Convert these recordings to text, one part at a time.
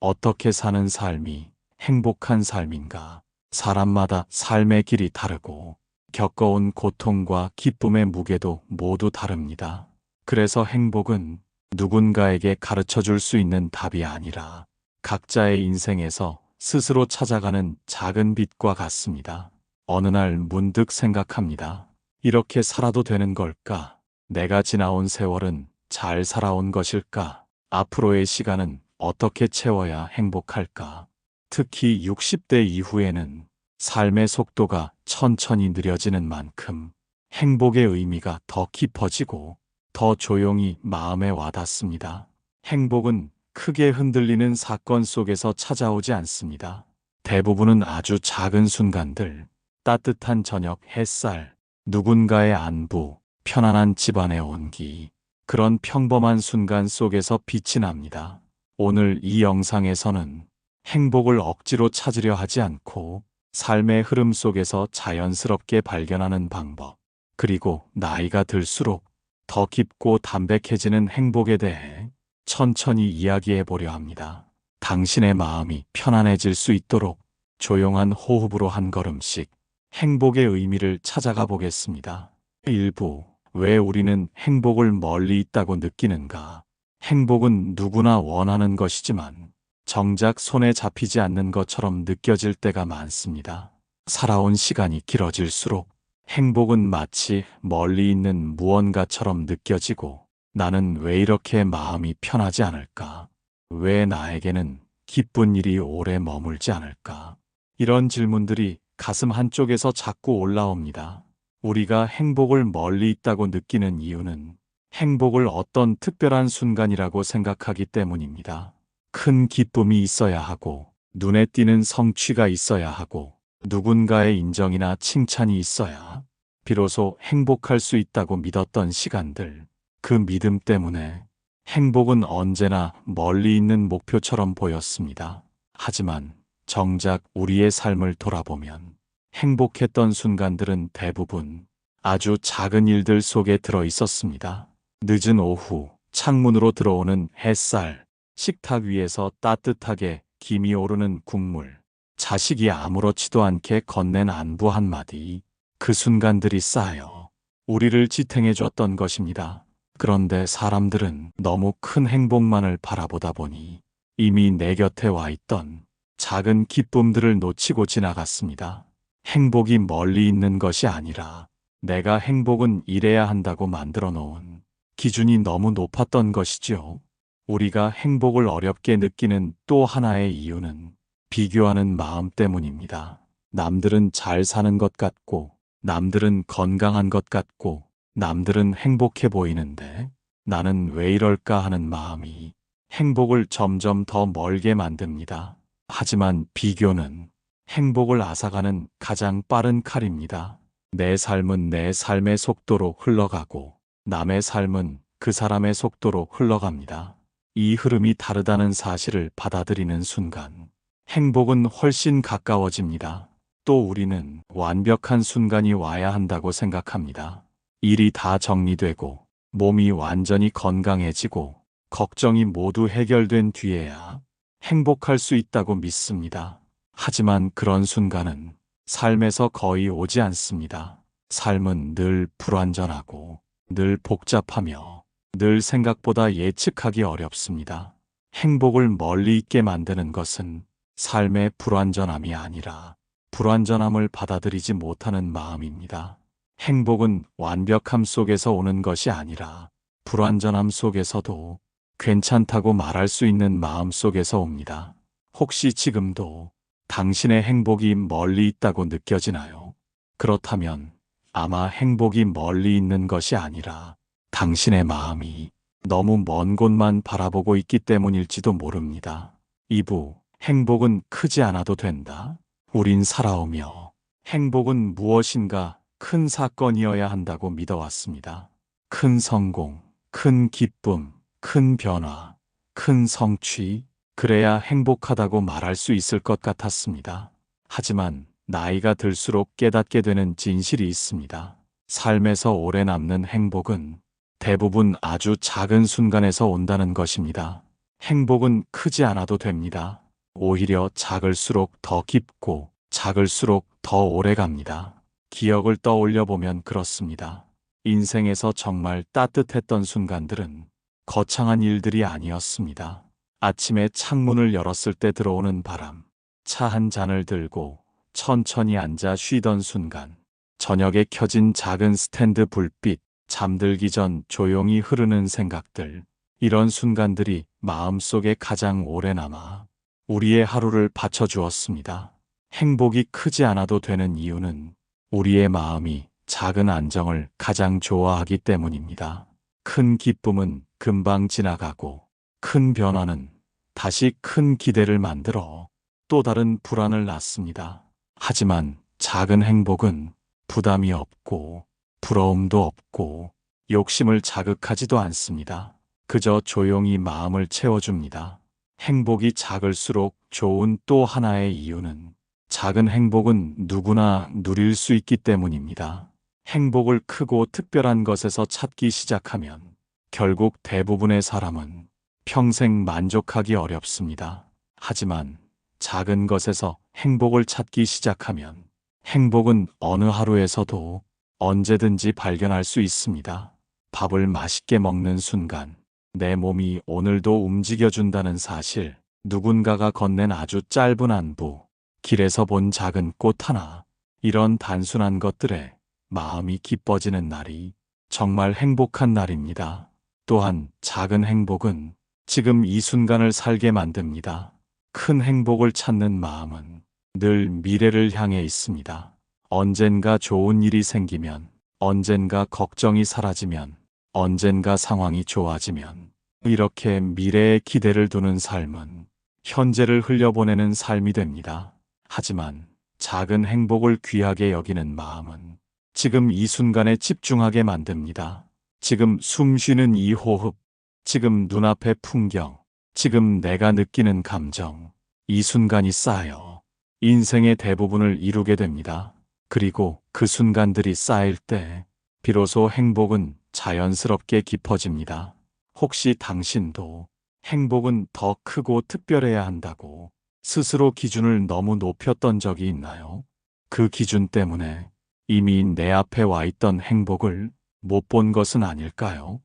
어떻게 사는 삶이 행복한 삶인가? 사람마다 삶의 길이 다르고 겪어온 고통과 기쁨의 무게도 모두 다릅니다. 그래서 행복은 누군가에게 가르쳐 줄 수 있는 답이 아니라 각자의 인생에서 스스로 찾아가는 작은 빛과 같습니다. 어느 날 문득 생각합니다. 이렇게 살아도 되는 걸까? 내가 지나온 세월은 잘 살아온 것일까? 앞으로의 시간은 어떻게 채워야 행복할까? 특히 60대 이후에는 삶의 속도가 천천히 느려지는 만큼 행복의 의미가 더 깊어지고 더 조용히 마음에 와닿습니다. 행복은 크게 흔들리는 사건 속에서 찾아오지 않습니다. 대부분은 아주 작은 순간들, 따뜻한 저녁 햇살, 누군가의 안부, 편안한 집안의 온기, 그런 평범한 순간 속에서 빛이 납니다. 오늘 이 영상에서는 행복을 억지로 찾으려 하지 않고 삶의 흐름 속에서 자연스럽게 발견하는 방법, 그리고 나이가 들수록 더 깊고 담백해지는 행복에 대해 천천히 이야기해 보려 합니다. 당신의 마음이 편안해질 수 있도록 조용한 호흡으로 한 걸음씩 행복의 의미를 찾아가 보겠습니다. 1부, 왜 우리는 행복을 멀리 있다고 느끼는가? 행복은 누구나 원하는 것이지만 정작 손에 잡히지 않는 것처럼 느껴질 때가 많습니다. 살아온 시간이 길어질수록 행복은 마치 멀리 있는 무언가처럼 느껴지고, 나는 왜 이렇게 마음이 편하지 않을까? 왜 나에게는 기쁜 일이 오래 머물지 않을까? 이런 질문들이 가슴 한쪽에서 자꾸 올라옵니다. 우리가 행복을 멀리 있다고 느끼는 이유는 행복을 어떤 특별한 순간이라고 생각하기 때문입니다. 큰 기쁨이 있어야 하고, 눈에 띄는 성취가 있어야 하고, 누군가의 인정이나 칭찬이 있어야 비로소 행복할 수 있다고 믿었던 시간들, 그 믿음 때문에 행복은 언제나 멀리 있는 목표처럼 보였습니다. 하지만 정작 우리의 삶을 돌아보면 행복했던 순간들은 대부분 아주 작은 일들 속에 들어 있었습니다. 늦은 오후, 창문으로 들어오는 햇살, 식탁 위에서 따뜻하게 김이 오르는 국물, 자식이 아무렇지도 않게 건넨 안부 한마디, 그 순간들이 쌓여 우리를 지탱해 줬던 것입니다. 그런데 사람들은 너무 큰 행복만을 바라보다 보니 이미 내 곁에 와 있던 작은 기쁨들을 놓치고 지나갔습니다. 행복이 멀리 있는 것이 아니라 내가 행복은 이래야 한다고 만들어 놓은 기준이 너무 높았던 것이지요. 우리가 행복을 어렵게 느끼는 또 하나의 이유는 비교하는 마음 때문입니다. 남들은 잘 사는 것 같고, 남들은 건강한 것 같고, 남들은 행복해 보이는데 나는 왜 이럴까 하는 마음이 행복을 점점 더 멀게 만듭니다. 하지만 비교는 행복을 앗아가는 가장 빠른 칼입니다. 내 삶은 내 삶의 속도로 흘러가고, 남의 삶은 그 사람의 속도로 흘러갑니다. 이 흐름이 다르다는 사실을 받아들이는 순간 행복은 훨씬 가까워집니다. 또 우리는 완벽한 순간이 와야 한다고 생각합니다. 일이 다 정리되고, 몸이 완전히 건강해지고, 걱정이 모두 해결된 뒤에야 행복할 수 있다고 믿습니다. 하지만 그런 순간은 삶에서 거의 오지 않습니다. 삶은 늘 불완전하고, 늘 복잡하며, 늘 생각보다 예측하기 어렵습니다. 행복을 멀리 있게 만드는 것은 삶의 불완전함이 아니라 불완전함을 받아들이지 못하는 마음입니다. 행복은 완벽함 속에서 오는 것이 아니라 불완전함 속에서도 괜찮다고 말할 수 있는 마음 속에서 옵니다. 혹시 지금도 당신의 행복이 멀리 있다고 느껴지나요? 그렇다면 아마 행복이 멀리 있는 것이 아니라 당신의 마음이 너무 먼 곳만 바라보고 있기 때문일지도 모릅니다. 2부, 행복은 크지 않아도 된다. 우린 살아오며 행복은 무엇인가 큰 사건이어야 한다고 믿어왔습니다. 큰 성공, 큰 기쁨, 큰 변화, 큰 성취, 그래야 행복하다고 말할 수 있을 것 같았습니다. 하지만 나이가 들수록 깨닫게 되는 진실이 있습니다. 삶에서 오래 남는 행복은 대부분 아주 작은 순간에서 온다는 것입니다. 행복은 크지 않아도 됩니다. 오히려 작을수록 더 깊고 작을수록 더 오래 갑니다. 기억을 떠올려 보면 그렇습니다. 인생에서 정말 따뜻했던 순간들은 거창한 일들이 아니었습니다. 아침에 창문을 열었을 때 들어오는 바람, 차 한 잔을 들고 천천히 앉아 쉬던 순간, 저녁에 켜진 작은 스탠드 불빛, 잠들기 전 조용히 흐르는 생각들, 이런 순간들이 마음속에 가장 오래 남아 우리의 하루를 받쳐주었습니다. 행복이 크지 않아도 되는 이유는 우리의 마음이 작은 안정을 가장 좋아하기 때문입니다. 큰 기쁨은 금방 지나가고 큰 변화는 다시 큰 기대를 만들어 또 다른 불안을 낳습니다. 하지만 작은 행복은 부담이 없고 부러움도 없고 욕심을 자극하지도 않습니다. 그저 조용히 마음을 채워줍니다. 행복이 작을수록 좋은 또 하나의 이유는 작은 행복은 누구나 누릴 수 있기 때문입니다. 행복을 크고 특별한 것에서 찾기 시작하면 결국 대부분의 사람은 평생 만족하기 어렵습니다. 하지만 작은 것에서 행복을 찾기 시작하면 행복은 어느 하루에서도 언제든지 발견할 수 있습니다. 밥을 맛있게 먹는 순간 내 몸이 오늘도 움직여준다는 사실, 누군가가 건넨 아주 짧은 안부, 길에서 본 작은 꽃 하나, 이런 단순한 것들에 마음이 기뻐지는 날이 정말 행복한 날입니다. 또한 작은 행복은 지금 이 순간을 살게 만듭니다. 큰 행복을 찾는 마음은 늘 미래를 향해 있습니다. 언젠가 좋은 일이 생기면, 언젠가 걱정이 사라지면, 언젠가 상황이 좋아지면, 이렇게 미래에 기대를 두는 삶은 현재를 흘려보내는 삶이 됩니다. 하지만 작은 행복을 귀하게 여기는 마음은 지금 이 순간에 집중하게 만듭니다. 지금 숨 쉬는 이 호흡, 지금 눈앞의 풍경, 지금 내가 느끼는 감정, 이 순간이 쌓여 인생의 대부분을 이루게 됩니다. 그리고 그 순간들이 쌓일 때 비로소 행복은 자연스럽게 깊어집니다. 혹시 당신도 행복은 더 크고 특별해야 한다고 스스로 기준을 너무 높였던 적이 있나요? 그 기준 때문에 이미 내 앞에 와 있던 행복을 못 본 것은 아닐까요?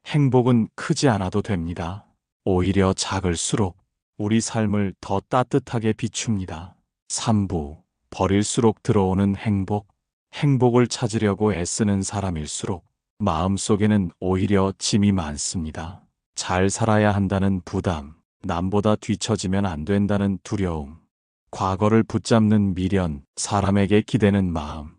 행복은 크지 않아도 됩니다. 오히려 작을수록 우리 삶을 더 따뜻하게 비춥니다. 3부, 버릴수록 들어오는 행복. 행복을 찾으려고 애쓰는 사람일수록 마음속에는 오히려 짐이 많습니다. 잘 살아야 한다는 부담, 남보다 뒤처지면 안 된다는 두려움, 과거를 붙잡는 미련, 사람에게 기대는 마음,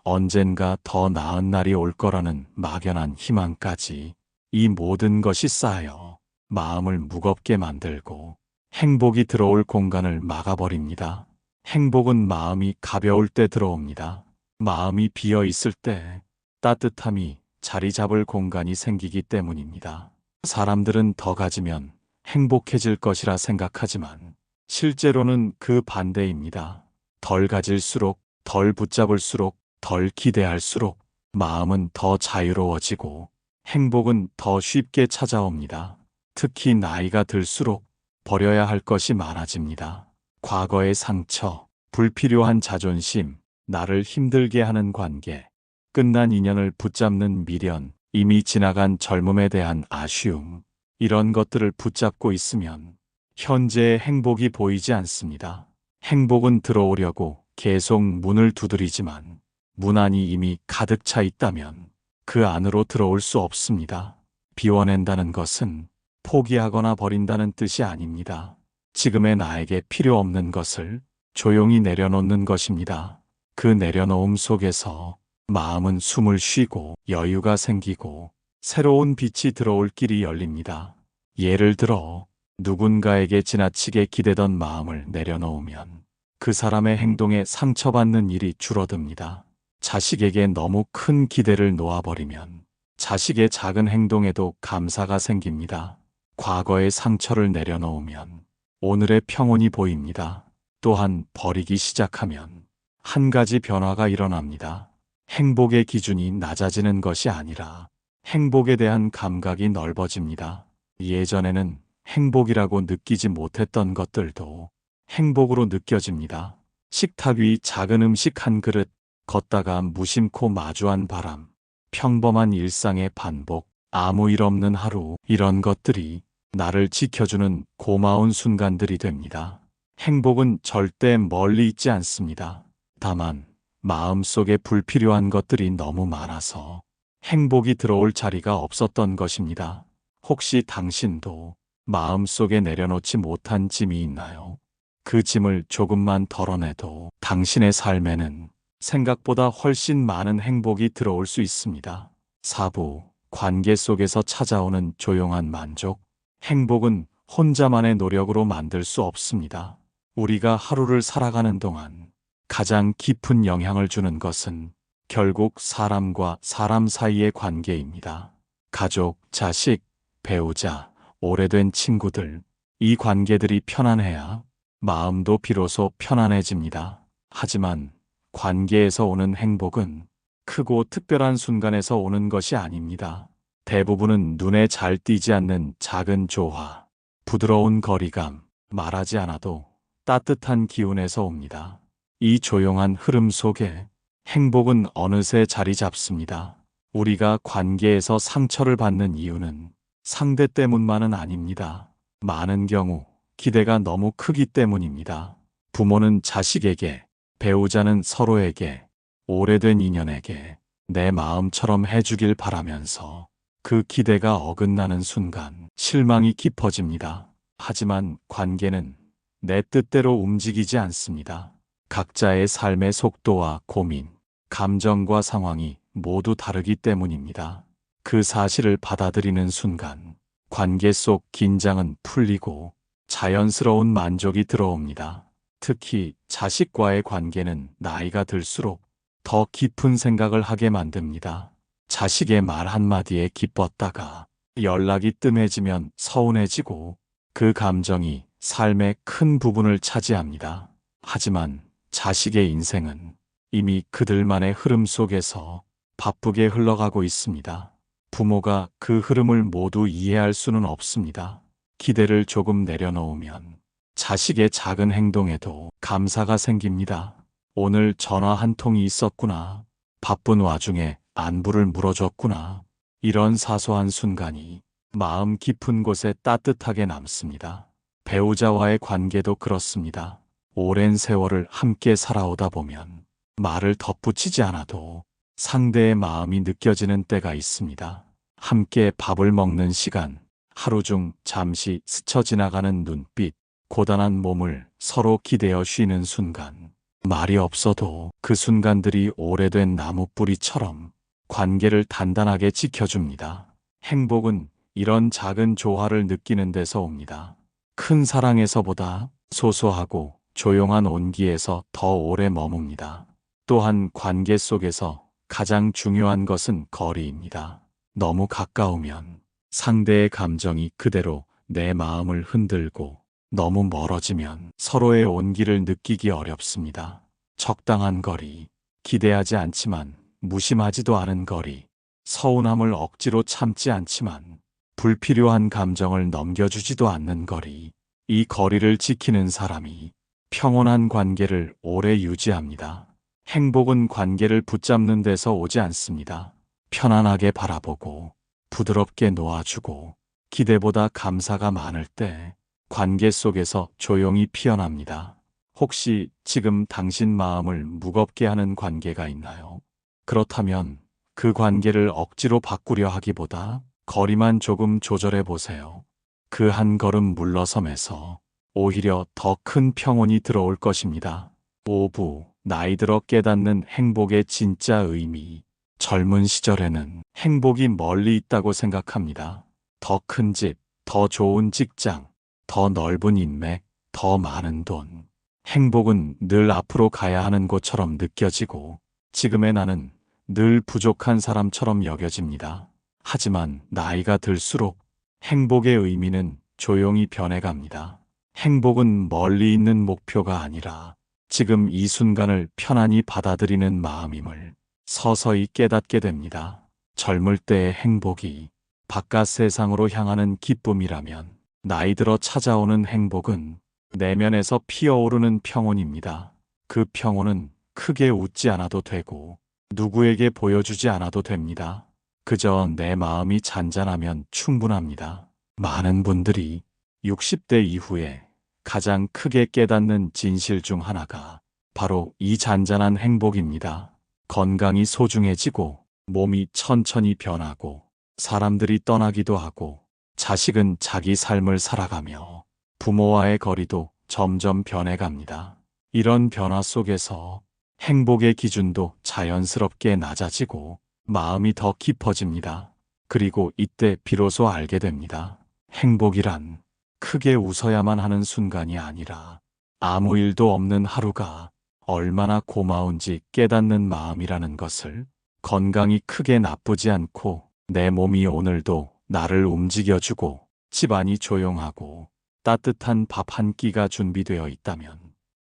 언젠가 더 나은 날이 올 거라는 막연한 희망까지, 이 모든 것이 쌓여 마음을 무겁게 만들고 행복이 들어올 공간을 막아버립니다. 행복은 마음이 가벼울 때 들어옵니다. 마음이 비어 있을 때 따뜻함이 자리 잡을 공간이 생기기 때문입니다. 사람들은 더 가지면 행복해질 것이라 생각하지만 실제로는 그 반대입니다. 덜 가질수록, 덜 붙잡을수록, 덜 기대할수록 마음은 더 자유로워지고 행복은 더 쉽게 찾아옵니다. 특히 나이가 들수록 버려야 할 것이 많아집니다. 과거의 상처, 불필요한 자존심, 나를 힘들게 하는 관계, 끝난 인연을 붙잡는 미련, 이미 지나간 젊음에 대한 아쉬움, 이런 것들을 붙잡고 있으면 현재의 행복이 보이지 않습니다. 행복은 들어오려고 계속 문을 두드리지만 문 안이 이미 가득 차 있다면 그 안으로 들어올 수 없습니다. 비워낸다는 것은 포기하거나 버린다는 뜻이 아닙니다. 지금의 나에게 필요 없는 것을 조용히 내려놓는 것입니다. 그 내려놓음 속에서 마음은 숨을 쉬고 여유가 생기고 새로운 빛이 들어올 길이 열립니다. 예를 들어 누군가에게 지나치게 기대던 마음을 내려놓으면 그 사람의 행동에 상처받는 일이 줄어듭니다. 자식에게 너무 큰 기대를 놓아버리면 자식의 작은 행동에도 감사가 생깁니다. 과거의 상처를 내려놓으면 오늘의 평온이 보입니다. 또한 버리기 시작하면 한 가지 변화가 일어납니다. 행복의 기준이 낮아지는 것이 아니라 행복에 대한 감각이 넓어집니다. 예전에는 행복이라고 느끼지 못했던 것들도 행복으로 느껴집니다. 식탁 위 작은 음식 한 그릇, 걷다가 무심코 마주한 바람, 평범한 일상의 반복, 아무 일 없는 하루, 이런 것들이 나를 지켜주는 고마운 순간들이 됩니다. 행복은 절대 멀리 있지 않습니다. 다만 마음속에 불필요한 것들이 너무 많아서 행복이 들어올 자리가 없었던 것입니다. 혹시 당신도 마음속에 내려놓지 못한 짐이 있나요? 그 짐을 조금만 덜어내도 당신의 삶에는 생각보다 훨씬 많은 행복이 들어올 수 있습니다. 4부, 관계 속에서 찾아오는 조용한 만족. 행복은 혼자만의 노력으로 만들 수 없습니다. 우리가 하루를 살아가는 동안 가장 깊은 영향을 주는 것은 결국 사람과 사람 사이의 관계입니다. 가족, 자식, 배우자, 오래된 친구들, 이 관계들이 편안해야 마음도 비로소 편안해집니다. 하지만 관계에서 오는 행복은 크고 특별한 순간에서 오는 것이 아닙니다. 대부분은 눈에 잘 띄지 않는 작은 조화, 부드러운 거리감, 말하지 않아도 따뜻한 기운에서 옵니다. 이 조용한 흐름 속에 행복은 어느새 자리 잡습니다. 우리가 관계에서 상처를 받는 이유는 상대 때문만은 아닙니다. 많은 경우 기대가 너무 크기 때문입니다. 부모는 자식에게, 배우자는 서로에게, 오래된 인연에게 내 마음처럼 해주길 바라면서 그 기대가 어긋나는 순간 실망이 깊어집니다. 하지만 관계는 내 뜻대로 움직이지 않습니다. 각자의 삶의 속도와 고민, 감정과 상황이 모두 다르기 때문입니다. 그 사실을 받아들이는 순간 관계 속 긴장은 풀리고 자연스러운 만족이 들어옵니다. 특히 자식과의 관계는 나이가 들수록 더 깊은 생각을 하게 만듭니다. 자식의 말 한마디에 기뻤다가 연락이 뜸해지면 서운해지고 그 감정이 삶의 큰 부분을 차지합니다. 하지만 자식의 인생은 이미 그들만의 흐름 속에서 바쁘게 흘러가고 있습니다. 부모가 그 흐름을 모두 이해할 수는 없습니다. 기대를 조금 내려놓으면 자식의 작은 행동에도 감사가 생깁니다. 오늘 전화 한 통이 있었구나. 바쁜 와중에 안부를 물어줬구나. 이런 사소한 순간이 마음 깊은 곳에 따뜻하게 남습니다. 배우자와의 관계도 그렇습니다. 오랜 세월을 함께 살아오다 보면 말을 덧붙이지 않아도 상대의 마음이 느껴지는 때가 있습니다. 함께 밥을 먹는 시간, 하루 중 잠시 스쳐 지나가는 눈빛, 고단한 몸을 서로 기대어 쉬는 순간, 말이 없어도 그 순간들이 오래된 나무뿌리처럼 관계를 단단하게 지켜줍니다. 행복은 이런 작은 조화를 느끼는 데서 옵니다. 큰 사랑에서보다 소소하고 조용한 온기에서 더 오래 머뭅니다. 또한 관계 속에서 가장 중요한 것은 거리입니다. 너무 가까우면 상대의 감정이 그대로 내 마음을 흔들고 너무 멀어지면 서로의 온기를 느끼기 어렵습니다. 적당한 거리, 기대하지 않지만 무심하지도 않은 거리, 서운함을 억지로 참지 않지만 불필요한 감정을 넘겨주지도 않는 거리, 이 거리를 지키는 사람이 평온한 관계를 오래 유지합니다. 행복은 관계를 붙잡는 데서 오지 않습니다. 편안하게 바라보고 부드럽게 놓아주고 기대보다 감사가 많을 때 관계 속에서 조용히 피어납니다. 혹시 지금 당신 마음을 무겁게 하는 관계가 있나요? 그렇다면 그 관계를 억지로 바꾸려 하기보다 거리만 조금 조절해 보세요. 그 한 걸음 물러섬에서 오히려 더 큰 평온이 들어올 것입니다. 5부, 나이 들어 깨닫는 행복의 진짜 의미. 젊은 시절에는 행복이 멀리 있다고 생각합니다. 더 큰 집, 더 좋은 직장, 더 넓은 인맥, 더 많은 돈. 행복은 늘 앞으로 가야 하는 곳처럼 느껴지고 지금의 나는 늘 부족한 사람처럼 여겨집니다. 하지만 나이가 들수록 행복의 의미는 조용히 변해갑니다. 행복은 멀리 있는 목표가 아니라 지금 이 순간을 편안히 받아들이는 마음임을 서서히 깨닫게 됩니다. 젊을 때의 행복이 바깥 세상으로 향하는 기쁨이라면 나이 들어 찾아오는 행복은 내면에서 피어오르는 평온입니다. 그 평온은 크게 웃지 않아도 되고 누구에게 보여주지 않아도 됩니다. 그저 내 마음이 잔잔하면 충분합니다. 많은 분들이 60대 이후에 가장 크게 깨닫는 진실 중 하나가 바로 이 잔잔한 행복입니다. 건강이 소중해지고 몸이 천천히 변하고 사람들이 떠나기도 하고 자식은 자기 삶을 살아가며 부모와의 거리도 점점 변해갑니다. 이런 변화 속에서 행복의 기준도 자연스럽게 낮아지고 마음이 더 깊어집니다. 그리고 이때 비로소 알게 됩니다. 행복이란 크게 웃어야만 하는 순간이 아니라 아무 일도 없는 하루가 얼마나 고마운지 깨닫는 마음이라는 것을, 건강이 크게 나쁘지 않고 내 몸이 오늘도 나를 움직여주고 집안이 조용하고 따뜻한 밥 한 끼가 준비되어 있다면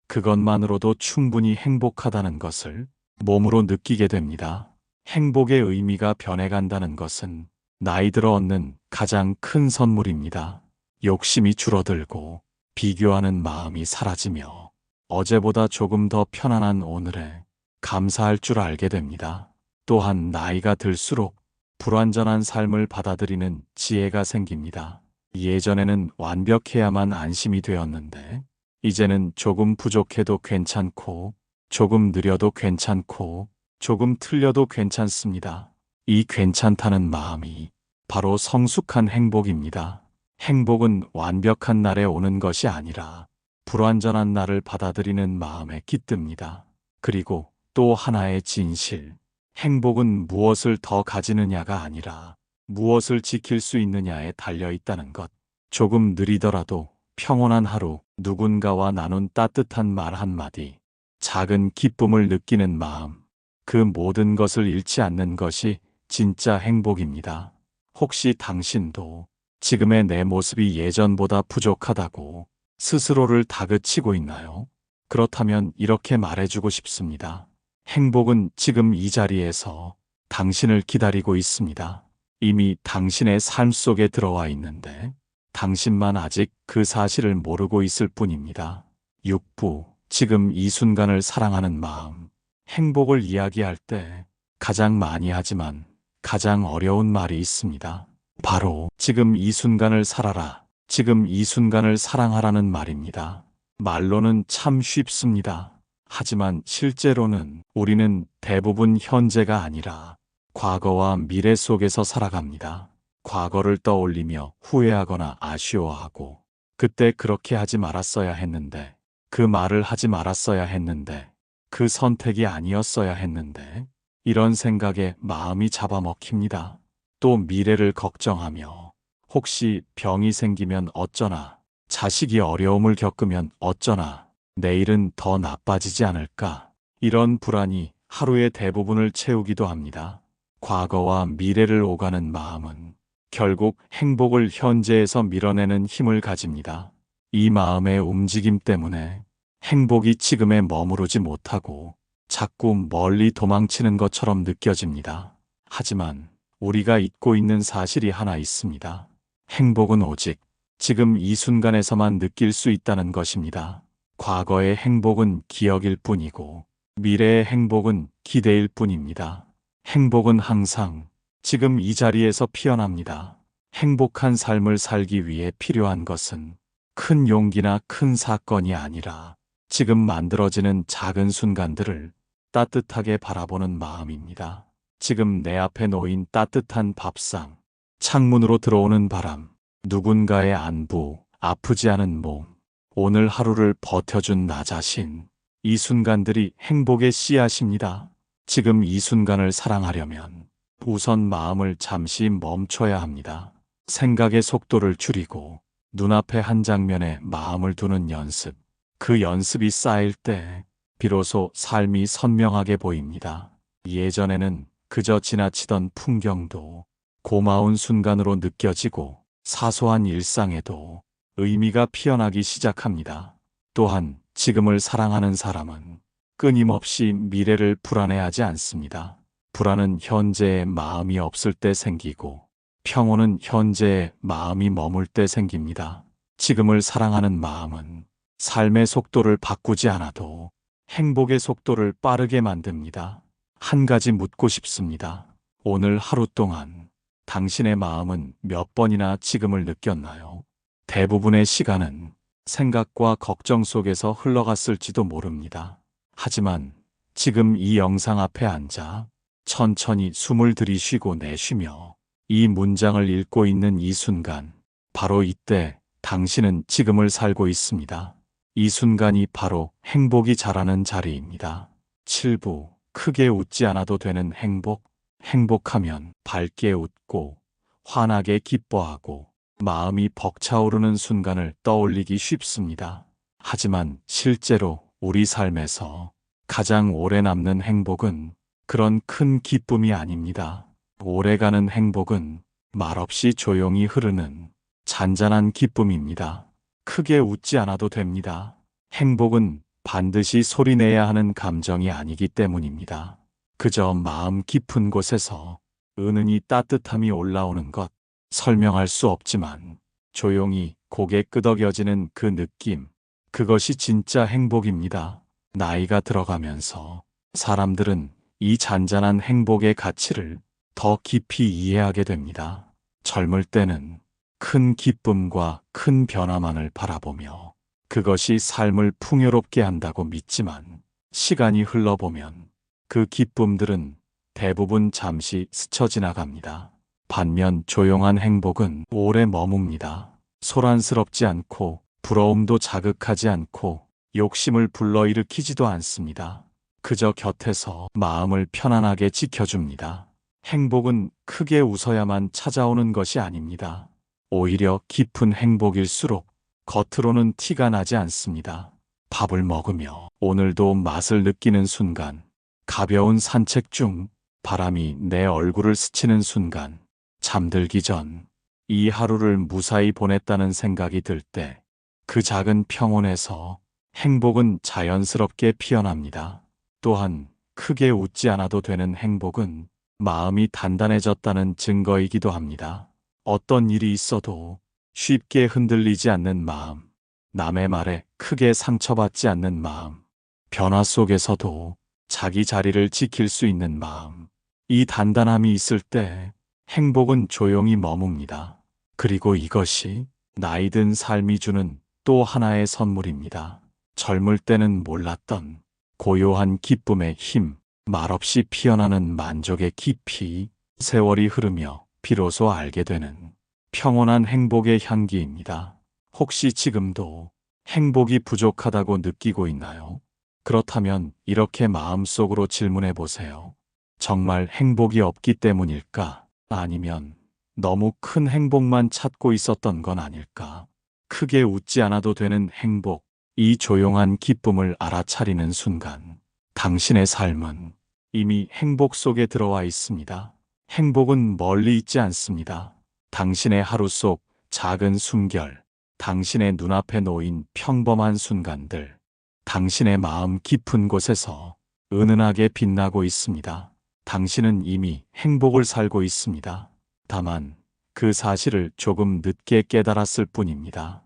그것만으로도 충분히 행복하다는 것을 몸으로 느끼게 됩니다. 행복의 의미가 변해간다는 것은 나이 들어 얻는 가장 큰 선물입니다. 욕심이 줄어들고 비교하는 마음이 사라지며 어제보다 조금 더 편안한 오늘에 감사할 줄 알게 됩니다. 또한 나이가 들수록 불완전한 삶을 받아들이는 지혜가 생깁니다. 예전에는 완벽해야만 안심이 되었는데 이제는 조금 부족해도 괜찮고 조금 느려도 괜찮고 조금 틀려도 괜찮습니다. 이 괜찮다는 마음이 바로 성숙한 행복입니다. 행복은 완벽한 날에 오는 것이 아니라 불완전한 날을 받아들이는 마음에 깃듭니다. 그리고 또 하나의 진실. 행복은 무엇을 더 가지느냐가 아니라 무엇을 지킬 수 있느냐에 달려 있다는 것. 조금 느리더라도 평온한 하루, 누군가와 나눈 따뜻한 말 한마디, 작은 기쁨을 느끼는 마음, 그 모든 것을 잃지 않는 것이 진짜 행복입니다. 혹시 당신도 지금의 내 모습이 예전보다 부족하다고 스스로를 다그치고 있나요? 그렇다면 이렇게 말해주고 싶습니다. 행복은 지금 이 자리에서 당신을 기다리고 있습니다. 이미 당신의 삶 속에 들어와 있는데 당신만 아직 그 사실을 모르고 있을 뿐입니다. 6부, 지금 이 순간을 사랑하는 마음. 행복을 이야기할 때 가장 많이 하지만 가장 어려운 말이 있습니다. 바로 지금 이 순간을 살아라, 지금 이 순간을 사랑하라는 말입니다. 말로는 참 쉽습니다. 하지만 실제로는 우리는 대부분 현재가 아니라 과거와 미래 속에서 살아갑니다. 과거를 떠올리며 후회하거나 아쉬워하고 그때 그렇게 하지 말았어야 했는데, 그 말을 하지 말았어야 했는데, 그 선택이 아니었어야 했는데, 이런 생각에 마음이 잡아먹힙니다. 또 미래를 걱정하며 혹시 병이 생기면 어쩌나, 자식이 어려움을 겪으면 어쩌나, 내일은 더 나빠지지 않을까, 이런 불안이 하루의 대부분을 채우기도 합니다. 과거와 미래를 오가는 마음은 결국 행복을 현재에서 밀어내는 힘을 가집니다. 이 마음의 움직임 때문에 행복이 지금에 머무르지 못하고 자꾸 멀리 도망치는 것처럼 느껴집니다. 하지만 우리가 잊고 있는 사실이 하나 있습니다. 행복은 오직 지금 이 순간에서만 느낄 수 있다는 것입니다. 과거의 행복은 기억일 뿐이고 미래의 행복은 기대일 뿐입니다. 행복은 항상 지금 이 자리에서 피어납니다. 행복한 삶을 살기 위해 필요한 것은 큰 용기나 큰 사건이 아니라 지금 만들어지는 작은 순간들을 따뜻하게 바라보는 마음입니다. 지금 내 앞에 놓인 따뜻한 밥상, 창문으로 들어오는 바람, 누군가의 안부, 아프지 않은 몸, 오늘 하루를 버텨준 나 자신, 이 순간들이 행복의 씨앗입니다. 지금 이 순간을 사랑하려면 우선 마음을 잠시 멈춰야 합니다. 생각의 속도를 줄이고 눈앞의 한 장면에 마음을 두는 연습. 그 연습이 쌓일 때 비로소 삶이 선명하게 보입니다. 예전에는 그저 지나치던 풍경도 고마운 순간으로 느껴지고 사소한 일상에도 의미가 피어나기 시작합니다. 또한 지금을 사랑하는 사람은 끊임없이 미래를 불안해하지 않습니다. 불안은 현재에 마음이 없을 때 생기고 평온은 현재에 마음이 머물 때 생깁니다. 지금을 사랑하는 마음은 삶의 속도를 바꾸지 않아도 행복의 속도를 빠르게 만듭니다. 한 가지 묻고 싶습니다. 오늘 하루 동안 당신의 마음은 몇 번이나 지금을 느꼈나요? 대부분의 시간은 생각과 걱정 속에서 흘러갔을지도 모릅니다. 하지만 지금 이 영상 앞에 앉아 천천히 숨을 들이쉬고 내쉬며 이 문장을 읽고 있는 이 순간, 바로 이때 당신은 지금을 살고 있습니다. 이 순간이 바로 행복이 자라는 자리입니다. 7부, 크게 웃지 않아도 되는 행복. 행복하면 밝게 웃고 환하게 기뻐하고 마음이 벅차오르는 순간을 떠올리기 쉽습니다. 하지만 실제로 우리 삶에서 가장 오래 남는 행복은 그런 큰 기쁨이 아닙니다. 오래가는 행복은 말없이 조용히 흐르는 잔잔한 기쁨입니다. 크게 웃지 않아도 됩니다. 행복은 반드시 소리내야 하는 감정이 아니기 때문입니다. 그저 마음 깊은 곳에서 은은히 따뜻함이 올라오는 것, 설명할 수 없지만 조용히 고개 끄덕여지는 그 느낌, 그것이 진짜 행복입니다. 나이가 들어가면서 사람들은 이 잔잔한 행복의 가치를 더 깊이 이해하게 됩니다. 젊을 때는 큰 기쁨과 큰 변화만을 바라보며 그것이 삶을 풍요롭게 한다고 믿지만 시간이 흘러보면 그 기쁨들은 대부분 잠시 스쳐 지나갑니다. 반면 조용한 행복은 오래 머뭅니다. 소란스럽지 않고 부러움도 자극하지 않고 욕심을 불러일으키지도 않습니다. 그저 곁에서 마음을 편안하게 지켜줍니다. 행복은 크게 웃어야만 찾아오는 것이 아닙니다. 오히려 깊은 행복일수록 겉으로는 티가 나지 않습니다. 밥을 먹으며 오늘도 맛을 느끼는 순간, 가벼운 산책 중 바람이 내 얼굴을 스치는 순간, 잠들기 전 이 하루를 무사히 보냈다는 생각이 들 때, 그 작은 평온에서 행복은 자연스럽게 피어납니다. 또한 크게 웃지 않아도 되는 행복은 마음이 단단해졌다는 증거이기도 합니다. 어떤 일이 있어도 쉽게 흔들리지 않는 마음, 남의 말에 크게 상처받지 않는 마음, 변화 속에서도 자기 자리를 지킬 수 있는 마음, 이 단단함이 있을 때 행복은 조용히 머뭅니다. 그리고 이것이 나이 든 삶이 주는 또 하나의 선물입니다. 젊을 때는 몰랐던 고요한 기쁨의 힘, 말없이 피어나는 만족의 깊이, 세월이 흐르며 비로소 알게 되는 평온한 행복의 향기입니다. 혹시 지금도 행복이 부족하다고 느끼고 있나요? 그렇다면 이렇게 마음속으로 질문해 보세요. 정말 행복이 없기 때문일까? 아니면 너무 큰 행복만 찾고 있었던 건 아닐까? 크게 웃지 않아도 되는 행복, 이 조용한 기쁨을 알아차리는 순간, 당신의 삶은 이미 행복 속에 들어와 있습니다. 행복은 멀리 있지 않습니다. 당신의 하루 속 작은 숨결, 당신의 눈앞에 놓인 평범한 순간들, 당신의 마음 깊은 곳에서 은은하게 빛나고 있습니다. 당신은 이미 행복을 살고 있습니다. 다만 그 사실을 조금 늦게 깨달았을 뿐입니다.